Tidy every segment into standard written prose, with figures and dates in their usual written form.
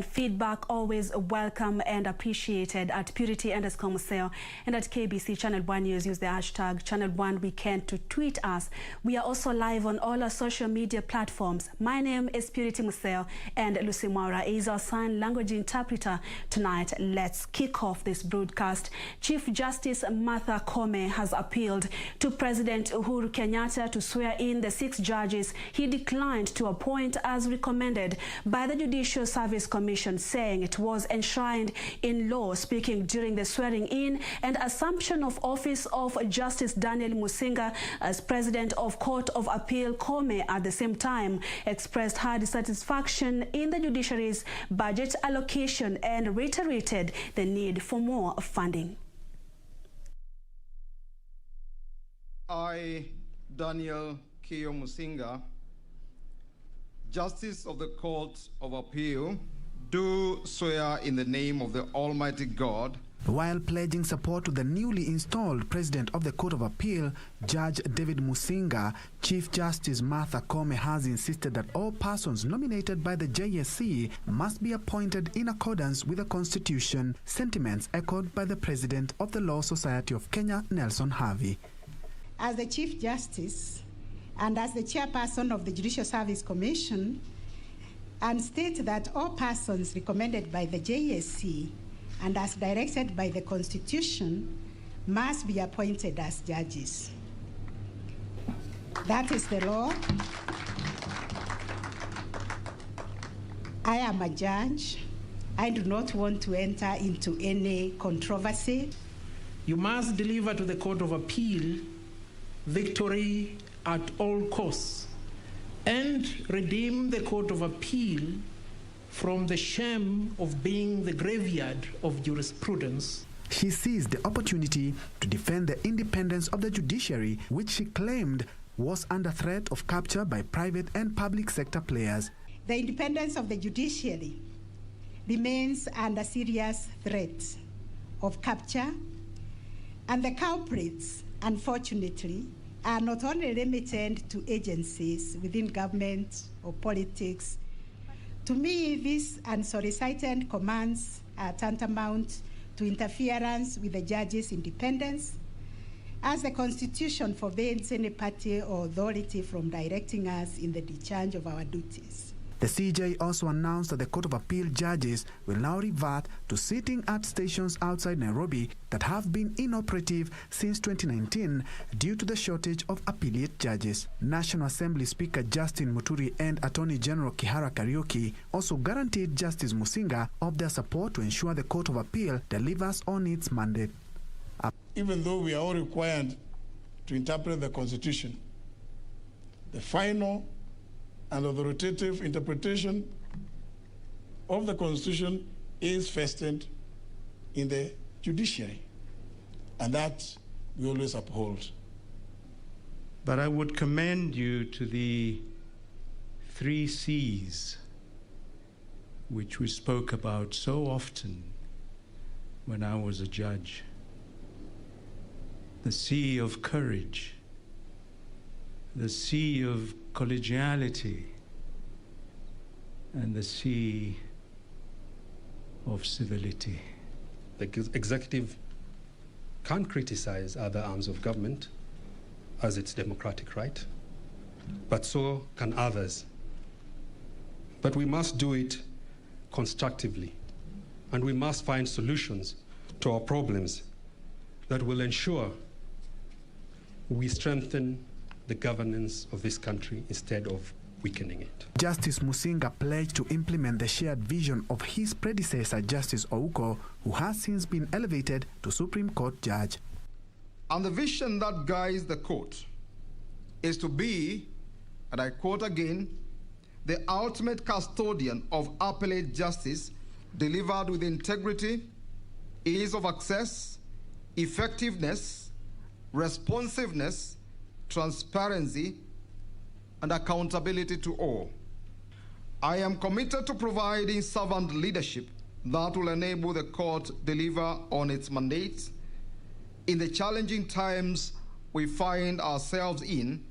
Feedback always welcome and appreciated at Purity_Museo and at KBC Channel 1 News. Use the hashtag Channel 1 Weekend to tweet us. We are also live on all our social media platforms. My name is Purity Museo and Lucy Maura is our sign language interpreter tonight. Let's kick off this broadcast. Chief Justice Martha Koome has appealed to President Uhuru Kenyatta to swear in the 6 judges he declined to appoint as recommended by the Judicial Service Commission, saying it was enshrined in law. Speaking during the swearing-in and assumption of office of Justice Daniel Musinga as President of Court of Appeal, Koome at the same time expressed her dissatisfaction in the judiciary's budget allocation and reiterated the need for more funding. I, Daniel K. Musinga, Justice of the Court of Appeal, do swear in the name of the Almighty God. While pledging support to the newly installed President of the Court of Appeal, Judge David Musinga, Chief Justice Martha Koome has insisted that all persons nominated by the JSC must be appointed in accordance with the Constitution, sentiments echoed by the President of the Law Society of Kenya, Nelson Harvey. As the Chief Justice and as the Chairperson of the Judicial Service Commission, and state that all persons recommended by the JSC and as directed by the Constitution must be appointed as judges. That is the law. I am a judge. I do not want to enter into any controversy. You must deliver to the Court of Appeal victory at all costs and redeem the Court of Appeal from the shame of being the graveyard of jurisprudence. She seized the opportunity to defend the independence of the judiciary, which she claimed was under threat of capture by private and public sector players. The independence of the judiciary remains under serious threat of capture, and the culprits, unfortunately, are not only limited to agencies within government or politics. To me, these unsolicited commands are tantamount to interference with the judges' independence, as the Constitution forbids any party or authority from directing us in the discharge of our duties. The CJ also announced that the Court of Appeal judges will now revert to sitting at stations outside Nairobi that have been inoperative since 2019 due to the shortage of appellate judges. National Assembly Speaker Justin Muturi and Attorney General Kihara Kariuki also guaranteed Justice Musinga of their support to ensure the Court of Appeal delivers on its mandate. Even though we are all required to interpret the Constitution, the final and authoritative interpretation of the Constitution is vested in the judiciary, and that we always uphold. But I would commend you to the 3 C's, which we spoke about so often when I was a judge. The C of courage, the C of collegiality, and the C of civility. The executive can criticize other arms of government as its democratic right, but so can others. But we must do it constructively, and we must find solutions to our problems that will ensure we strengthen the governance of this country instead of weakening it. Justice Musinga pledged to implement the shared vision of his predecessor, Justice Ouko, who has since been elevated to Supreme Court judge. And the vision that guides the court is to be, and I quote again, the ultimate custodian of appellate justice delivered with integrity, ease of access, effectiveness, responsiveness, transparency, and accountability to all. I am committed to providing servant leadership that will enable the court deliver on its mandate in the challenging times we find ourselves in.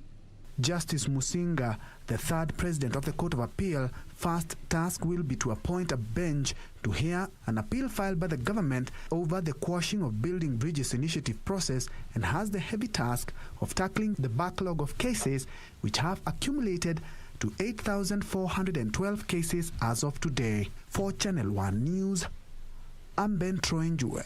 Justice Musinga, the 3rd President of the Court of Appeal, first task will be to appoint a bench to hear an appeal filed by the government over the quashing of Building Bridges initiative process, and has the heavy task of tackling the backlog of cases which have accumulated to 8,412 cases as of today. For Channel 1 News, I'm Ben Troinjue.